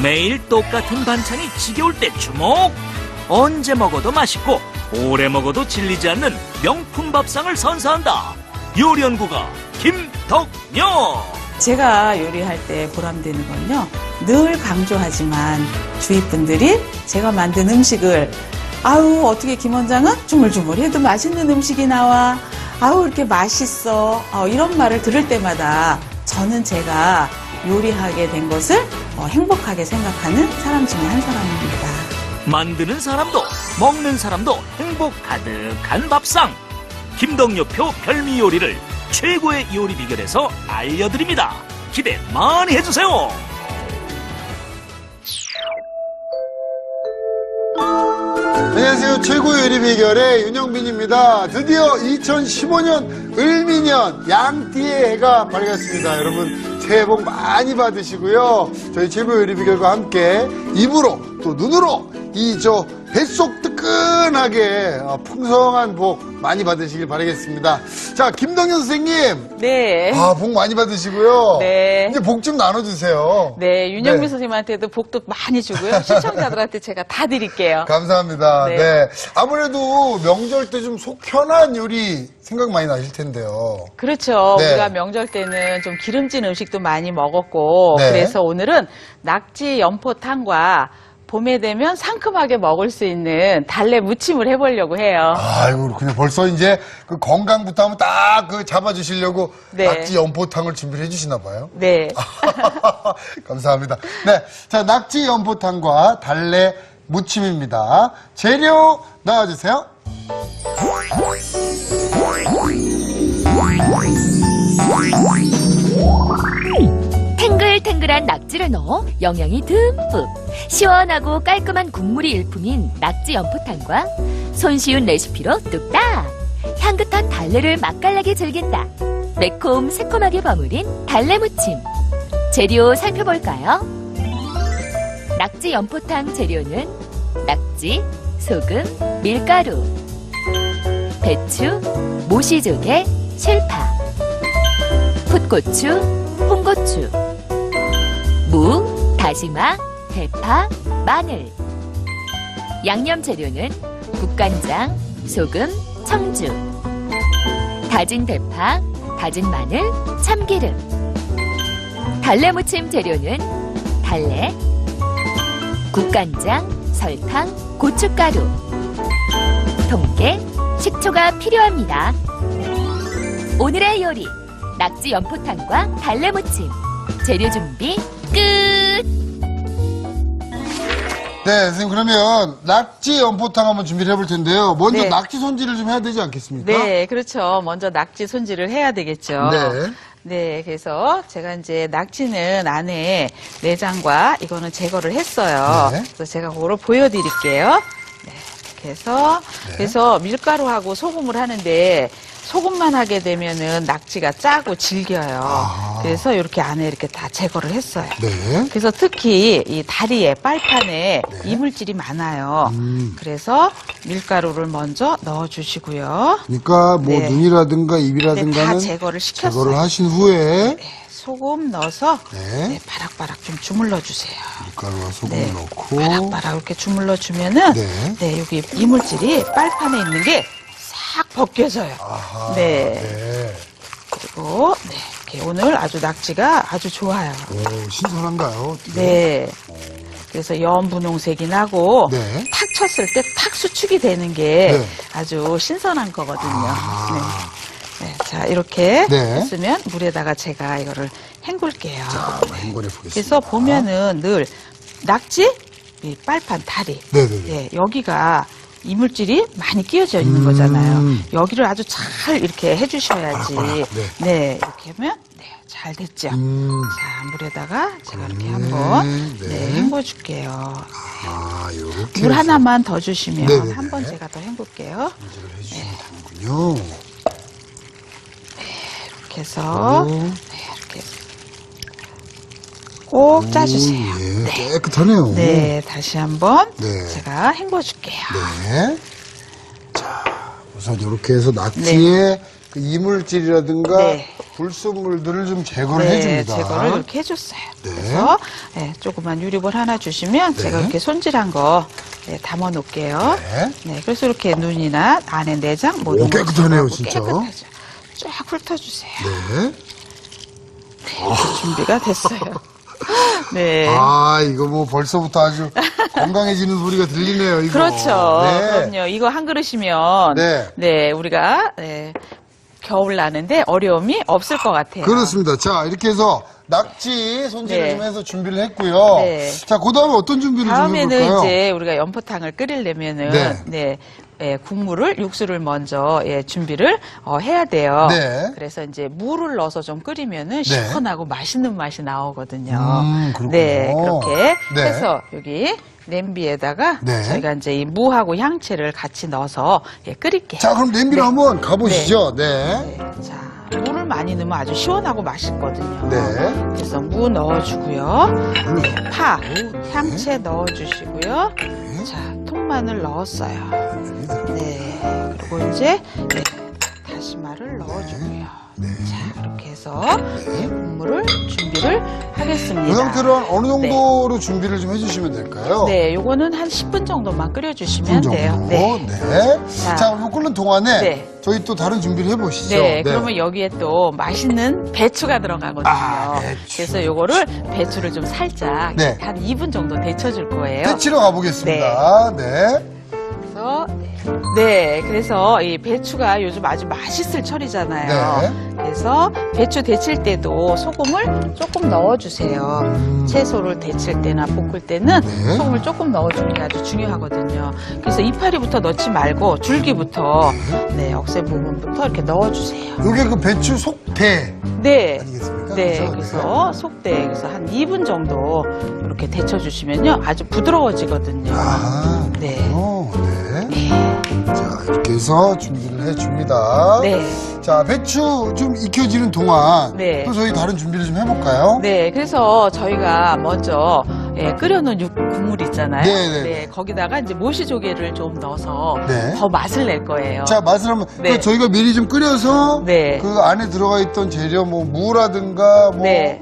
매일 똑같은 반찬이 지겨울 때 주목! 언제 먹어도 맛있고 오래 먹어도 질리지 않는 명품 밥상을 선사한다. 요리연구가 김덕녀. 제가 요리할 때 보람되는 건요, 늘 강조하지만 주위 분들이 제가 만든 음식을 아우 어떻게 김 원장은 주물주물해도 맛있는 음식이 나와, 아우 이렇게 맛있어, 이런 말을 들을 때마다 저는 제가 요리하게 된 것을 행복하게 생각하는 사람 중에 한 사람입니다. 만드는 사람도 먹는 사람도 행복 가득한 밥상. 김덕녀표 별미 요리를 최고의 요리 비결에서 알려드립니다. 기대 많이 해주세요. 안녕하세요. 최고의 요리 비결의 윤영빈입니다. 드디어 2015년 을미년 양띠의 해가 밝았습니다. 여러분 새해 복 많이 받으시고요. 저희 최고의 요리 비결과 함께 입으로 또 눈으로 이 뱃속 뜨끈하게 풍성한 복 많이 받으시길 바라겠습니다. 자, 김덕녀 선생님. 네. 복 많이 받으시고요. 네. 이제 복 좀 나눠주세요. 네, 윤영미 네. 선생님한테도 복도 많이 주고요. 시청자들한테 제가 다 드릴게요. 감사합니다. 네. 네. 아무래도 명절 때 좀 속 편한 요리 생각 많이 나실 텐데요. 그렇죠. 네. 우리가 명절 때는 좀 기름진 음식도 많이 먹었고, 네. 그래서 오늘은 낙지 연포탕과 봄에 되면 상큼하게 먹을 수 있는 달래 무침을 해보려고 해요. 아이고, 그냥 벌써 이제 그 건강부터 하면 딱 그 잡아주시려고 네. 낙지 연포탕을 준비를 해주시나 봐요. 네. 감사합니다. 네. 자, 낙지 연포탕과 달래 무침입니다. 재료 나와주세요. 탱글탱글한 낙지를 넣어 영양이 듬뿍, 시원하고 깔끔한 국물이 일품인 낙지 연포탕과 손쉬운 레시피로 뚝딱, 향긋한 달래를 맛깔나게 즐긴다. 매콤 새콤하게 버무린 달래 무침. 재료 살펴볼까요? 낙지 연포탕 재료는 낙지, 소금, 밀가루, 배추, 모시조개, 실파, 풋고추, 홍고추, 무, 다시마, 대파, 마늘. 양념 재료는 국간장, 소금, 청주, 다진 대파, 다진 마늘, 참기름. 달래 무침 재료는 달래, 국간장, 설탕, 고춧가루, 통깨, 식초가 필요합니다. 오늘의 요리, 낙지 연포탕과 달래 무침. 재료 준비 끝! 네, 선생님, 그러면 낙지 연포탕 한번 준비를 해볼 텐데요. 먼저 네. 낙지 손질을 좀 해야 되지 않겠습니까? 네, 그렇죠. 먼저 낙지 손질을 해야 되겠죠. 네. 네, 그래서 제가 이제 낙지는 안에 내장과 이거는 제거를 했어요. 네. 그래서 제가 그거를 보여드릴게요. 네, 이렇게 해서 네. 그래서 밀가루하고 소금을 하는데 소금만 하게 되면은 낙지가 짜고 질겨요. 아. 그래서 이렇게 안에 이렇게 다 제거를 했어요. 네. 그래서 특히 이 다리에 빨판에 이물질이 많아요. 그래서 밀가루를 먼저 넣어주시고요. 그러니까 뭐 네. 눈이라든가 네, 입이라든가는 다 제거를 시켰어요. 제거를 하신 후에 소금 넣어서 네. 네, 바락바락 좀 주물러 주세요. 밀가루와 소금을 네. 넣고 바락바락 이렇게 주물러 주면은 네. 네, 여기 이물질이 빨판에 있는 게 싹 벗겨져요. 아하, 네. 네. 그리고 네, 이렇게 오늘 아주 낙지가 아주 좋아요. 오, 신선한가요? 네. 그래서 연분홍색이 나고 네. 탁 쳤을 때 탁 수축이 되는 게 네. 아주 신선한 거거든요. 아. 네. 네, 자 이렇게 네. 했으면 물에다가 제가 이거를 헹굴게요. 한번 헹궈내 보겠습니다. 그래서 보면은 늘 낙지 이 빨판 다리 네네네. 예, 여기가 이물질이 많이 끼어져 있는 거잖아요. 여기를 아주 잘 이렇게 해주셔야지. 바락바락, 네, 이렇게 하면 네, 잘 됐죠. 자, 물에다가 제가 이렇게 한번 네. 네, 헹궈줄게요. 아, 요렇게 물 해서 하나만 더 주시면 네네네. 한 번 제가 더 헹굴게요. 손질을 해주시면 되는군요. 이렇게 해서 오, 이렇게 꼭 짜주세요. 예, 네. 깨끗하네요. 네, 다시 한번 네. 제가 헹궈줄게요. 네. 자, 우선 이렇게 해서 낙지에 그 이물질이라든가 네. 불순물들을 좀 제거를 네, 해줍니다. 제거를 이렇게 해줬어요. 네. 그래서 네, 조그만 유리볼 하나 주시면 제가 이렇게 손질한 거 네, 담아 놓을게요. 네. 네, 그래서 이렇게 눈이나 안에 내장 모든 오, 깨끗하네요, 진짜. 깨끗하죠. 쫙 훑어주세요. 네. 준비가 됐어요. 네. 아, 이거 뭐 벌써부터 아주 건강해지는 소리가 들리네요, 이거. 그렇죠. 네. 그럼요. 이거 한 그릇이면 네. 네, 우리가 네, 겨울 나는데 어려움이 없을 것 같아요. 그렇습니다. 자, 이렇게 해서 낙지 손질을 네. 좀 해서 준비를 했고요. 네. 자, 그 다음에 어떤 준비를 좀 다음에는 해볼까요? 이제 우리가 연포탕을 끓이려면은 네. 국물을 육수를 먼저 준비를 해야 돼요. 네. 그래서 이제 물을 넣어서 좀 끓이면은 시원하고 맛있는 맛이 나오거든요. 그렇군요. 네, 그렇게 네. 해서 여기 냄비에다가 네. 저희가 이제 이 무하고 향채를 같이 넣어서 끓일게요. 자, 그럼 냄비로 네. 한번 가보시죠. 네. 네. 자, 물을 많이 넣으면 아주 시원하고 맛있거든요. 네. 그래서 무 넣어주고요. 네, 파, 향채 넣어주시고요. 자, 통마늘 넣었어요. 네, 그리고 이제 다시마를 넣어주고요. 자, 이렇게 해서 국물을 준비를 하겠습니다. 그 상태로 한 어느 정도로 준비를 좀 해주시면 될까요? 네, 요거는 한 10분 정도만 끓여주시면 10분 정도. 돼요. 네. 자, 자, 요 끓는 동안에 네. 저희 또 다른 준비를 해보시죠. 네, 그러면 여기에 또 맛있는 배추가 들어가거든요. 아, 배추. 그래서 요거를 배추를 좀 살짝 네. 한 2분 정도 데쳐줄 거예요. 데치러 가보겠습니다. 네. 그래서 그래서 이 배추가 요즘 아주 맛있을 철이잖아요. 네. 그래서 배추 데칠 때도 소금을 조금 넣어주세요. 채소를 데칠 때나 볶을 때는 네. 소금을 조금 넣어주는 게 아주 중요하거든요. 그래서 이파리부터 넣지 말고 줄기부터 억새 부분부터 이렇게 넣어주세요. 요게 그 배추 속대 네. 아니겠습니까? 네, 그렇죠? 그래서 속대 그래서 한 2분 정도 이렇게 데쳐주시면요 아주 부드러워지거든요. 아, 네. 네. 네. 자, 이렇게 해서 준비를 해줍니다. 네. 자, 배추 좀 익혀지는 동안 네. 또 저희 다른 준비를 좀 해볼까요? 네, 그래서 저희가 먼저 끓여놓은 국물 있잖아요. 네. 거기다가 이제 모시조개를 좀 넣어서 네. 더 맛을 낼 거예요. 자, 맛을 한번 네. 저희가 미리 좀 끓여서 네. 그 안에 들어가 있던 재료 뭐 무라든가 뭐 네.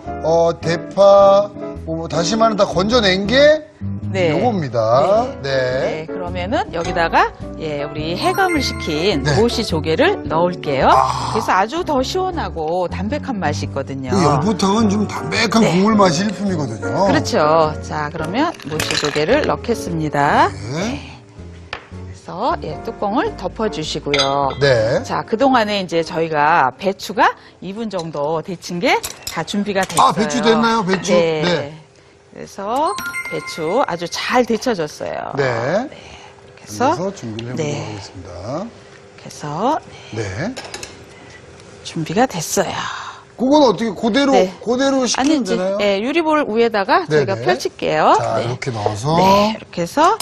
대파 뭐 다시마는 다 건져낸 게 네. 요겁니다. 네. 네, 그러면은 여기다가 우리 해감을 시킨 네. 모시조개를 넣을게요. 아. 그래서 아주 더 시원하고 담백한 맛이 있거든요. 이 연포탕은 좀 담백한 네. 국물 맛이 일품이거든요. 그렇죠. 자, 그러면 모시조개를 넣겠습니다. 네. 그래서 뚜껑을 덮어주시고요. 네. 자, 그동안에 이제 저희가 배추가 2분 정도 데친 게 다 준비가 됐어요. 아, 배추 됐나요? 배추? 네. 네. 그래서 배추 아주 잘 데쳐졌어요. 네. 그래서 그래서 준비를 해보도록 네. 하겠습니다. 그래서 네. 준비가 됐어요. 그건 어떻게 그대로 네. 그대로 시키면 아니, 이제 되나요? 유리볼 위에다가 저희가 네네. 펼칠게요. 자, 네. 이렇게 넣어서 네, 이렇게 해서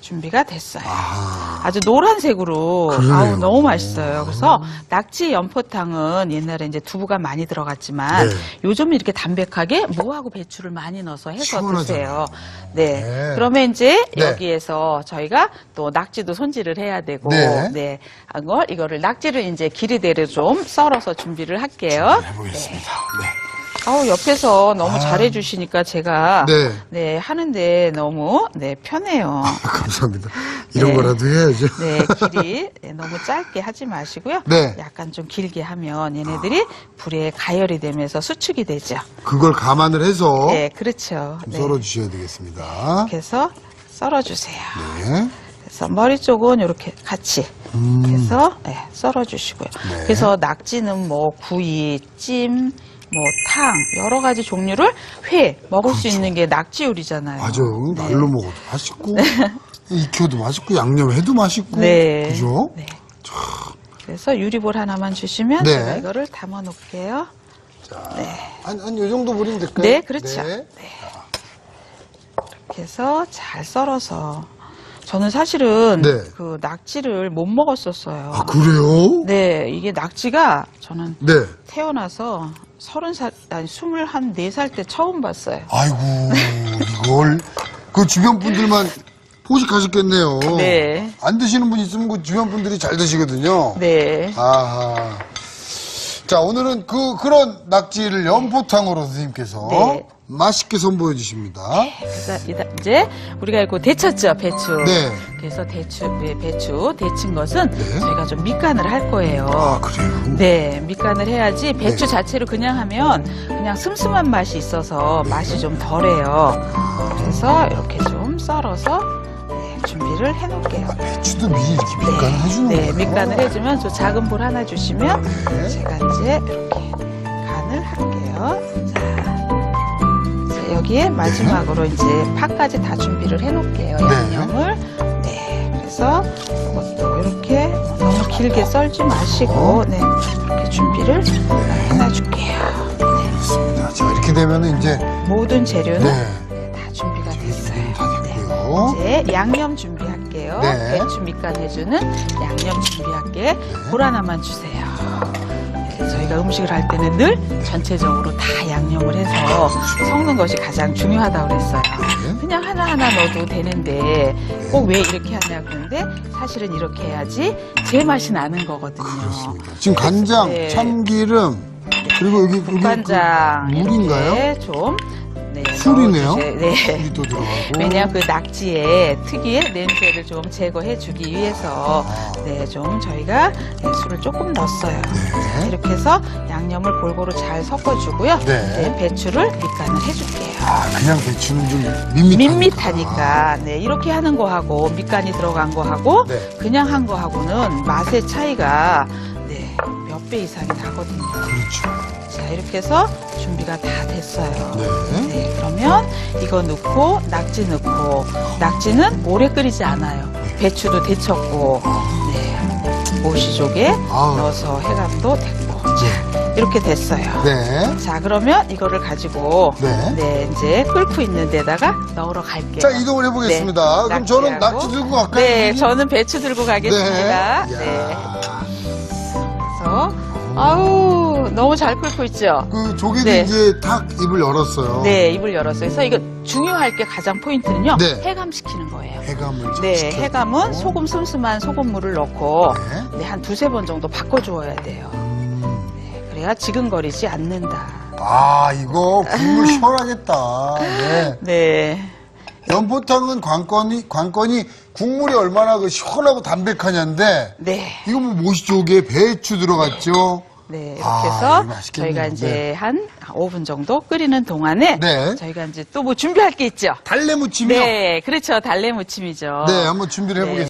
준비가 됐어요. 아, 아주 노란색으로 그러네요. 아우 너무 맛있어요. 그래서 낙지 연포탕은 옛날에 이제 두부가 많이 들어갔지만 네. 요즘은 이렇게 담백하게 무하고 배추를 많이 넣어서 해서 시원하잖아요. 드세요. 네. 네. 그러면 이제 네. 여기에서 저희가 또 낙지도 손질을 해야 되고 네. 이거를 낙지를 이제 길이대로 좀 썰어서 준비를 할게요. 해보겠습니다. 아우 옆에서 너무 아. 잘해주시니까 제가 네. 하는데 너무 편해요. 감사합니다. 이런 네. 거라도 해야죠. 네, 길이 너무 짧게 하지 마시고요. 네. 약간 좀 길게 하면 얘네들이 불에 가열이 되면서 수축이 되죠. 그걸 감안을 해서 네, 그렇죠. 좀 네. 썰어주셔야 되겠습니다. 이렇게 해서 썰어주세요. 네. 그래서 머리 쪽은 이렇게 같이 해서 썰어주시고요. 네. 그래서 낙지는 뭐 구이, 찜, 뭐 탕 여러 가지 종류를 먹을 수 있는 게 낙지 요리잖아요. 맞아요. 날로 먹어도 맛있고 익혀도 맛있고 양념해도 맛있고 네. 그죠? 네. 그래서 유리볼 하나만 주시면 네. 제가 이거를 담아 놓을게요. 한 요 정도 버리면 될까요? 네, 그렇죠. 네. 이렇게 해서 잘 썰어서 저는 사실은 네. 그 낙지를 못 먹었었어요. 아, 그래요? 네, 이게 낙지가 저는 네. 태어나서 24살 때 처음 봤어요. 아이고, 이걸 그 주변 분들만 포식하셨겠네요. 네. 안 드시는 분 있으면 그 주변 분들이 잘 드시거든요. 네. 아하. 자, 오늘은 그런 낙지를 연포탕으로 선생님께서 네. 맛있게 선보여 주십니다. 그래서 이제 우리가 이거 데쳤죠, 배추. 네. 그래서 배추 데친 것은 네. 저희가 좀 밑간을 할 거예요. 아, 그래요? 네, 밑간을 해야지 배추 네. 자체로 그냥 하면 그냥 슴슴한 맛이 있어서 맛이 좀 덜해요. 그래서 이렇게 좀 썰어서 네, 준비를 해놓을게요. 배추도 미리 이렇게 밑간을 해주는 네, 거예요? 밑간을 해주면 저 작은 볼 하나 주시면 네. 제가 이제 이렇게 간을 할게요. 자, 여기에 마지막으로 이제 파까지 다 준비를 해놓을게요. 네. 양념을. 네, 그래서 이것도 이렇게 너무 길게 썰지 마시고 네, 이렇게 준비를 해놔줄게요. 알겠습니다. 자, 이렇게 되면 이제 모든 재료는 네. 다 준비가 됐어요. 다 됐고요. 이제 양념 준비할게요. 네. 배추 밑간 해주는 양념 준비할게. 볼 하나만 주세요. 네, 저희가 음식을 할 때는 늘 전체적으로 다 양념을 해서 섞는 것이 가장 중요하다고 그랬어요. 네. 그냥 하나하나 넣어도 되는데 꼭 왜 이렇게 하냐 그러는데 사실은 이렇게 해야지 제 맛이 나는 거거든요. 지금 간장, 네. 참기름, 그리고 여기 국간장 그 물인가요? 이렇게 좀 네, 술이네요? 넣어주세요. 네. 술이 또 들어가고. 왜냐하면 그 낙지의 특유의 냄새를 좀 제거해주기 위해서 네, 좀 저희가 네, 술을 조금 넣었어요. 자, 이렇게 해서 양념을 골고루 잘 섞어주고요. 네. 이제 배추를 밑간을 해줄게요. 아, 그냥 배추는 좀 밋밋하니까. 밋밋하니까 네, 이렇게 하는 거하고 밑간이 들어간 거하고 네. 그냥 한 거하고는 맛의 차이가 네, 몇 배 이상이 나거든요. 그렇죠. 자, 이렇게 해서 준비가 다 됐어요. 네. 네, 그러면 이거 넣고 낙지 넣고 낙지는 오래 끓이지 않아요. 배추도 데쳤고 네, 모시조개 아우. 넣어서 해감도 됐고 자, 이렇게 됐어요. 네. 자, 그러면 이거를 가지고 네. 네, 이제 끓고 있는 데다가 넣으러 갈게요. 자, 이동을 해보겠습니다. 네, 그럼 저는 낙지하고. 낙지 들고 갈까요? 네, 저는 배추 들고 가겠습니다. 네. 네. 이야. 그래서 아우 너무 잘 끓고 있죠. 그 조개도 네. 이제 탁 입을 열었어요. 네, 입을 열었어요. 그래서 이거 중요할 게 가장 포인트는요. 네. 해감시키는 거예요. 해감을 좀 네, 시켜주고. 해감은 소금 슴슴한 소금물을 넣고 네. 네, 한 두세 번 정도 바꿔주어야 돼요. 네, 그래야 지근거리지 않는다. 아, 이거 국물 시원하겠다. 네. 네. 연포탕은 관건이 국물이 얼마나 그 시원하고 담백하냐인데 네. 이거 뭐 모시조개 배추 들어갔죠? 네, 이렇게 아, 해서 이거 맛있겠네요. 저희가 이제 네. 한 5분 정도 끓이는 동안에 네. 저희가 이제 또 뭐 준비할 게 있죠. 달래무침이요? 네, 그렇죠. 달래무침이죠. 네, 한번 준비를 해보겠습니다.